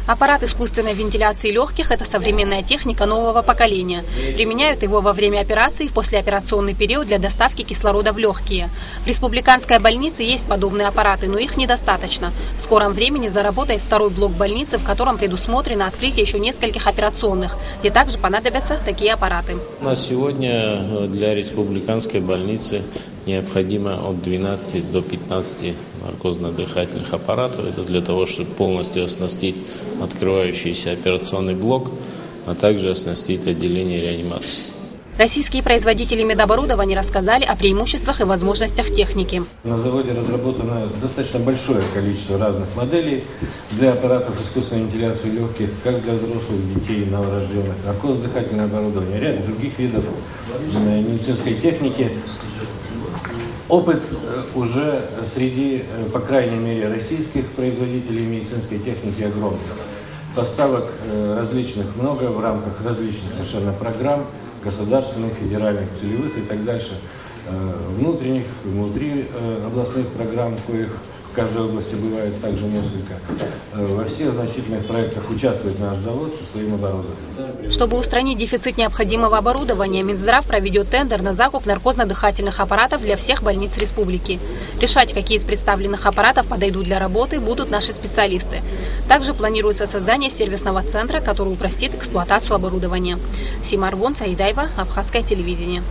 Аппарат искусственной вентиляции легких – это современная техника нового поколения. Применяют его во время операций в послеоперационный период для доставки кислорода в легкие. В республиканской больнице есть подобные аппараты, но их недостаточно. В скором времени заработает второй блок больницы, в котором предусмотрено открытие еще нескольких операционных, где также понадобятся такие аппараты. На сегодня для республиканской больницы необходимо от 12 до 15 наркозно-дыхательных аппаратов. Это для того, чтобы полностью оснастить открывающийся операционный блок, а также оснастить отделение реанимации. Российские производители медоборудования рассказали о преимуществах и возможностях техники. На заводе разработано достаточно большое количество разных моделей для аппаратов искусственной вентиляции легких, как для взрослых, детей, новорожденных, наркозно-дыхательное оборудование, ряд других видов медицинской техники. Опыт уже среди, по крайней мере, российских производителей медицинской техники огромный. Поставок различных много в рамках различных совершенно программ, государственных, федеральных, целевых и так дальше. Внутренних, внутри областных программ, коих в каждой области бывает также несколько. Во всех значительных проектах участвует наш завод со своим оборудованием. Чтобы устранить дефицит необходимого оборудования, Минздрав проведет тендер на закуп наркозно-дыхательных аппаратов для всех больниц республики. Решать, какие из представленных аппаратов подойдут для работы, будут наши специалисты. Также планируется создание сервисного центра, который упростит эксплуатацию оборудования. Сима Аргон, Саидаева, Абхазское телевидение.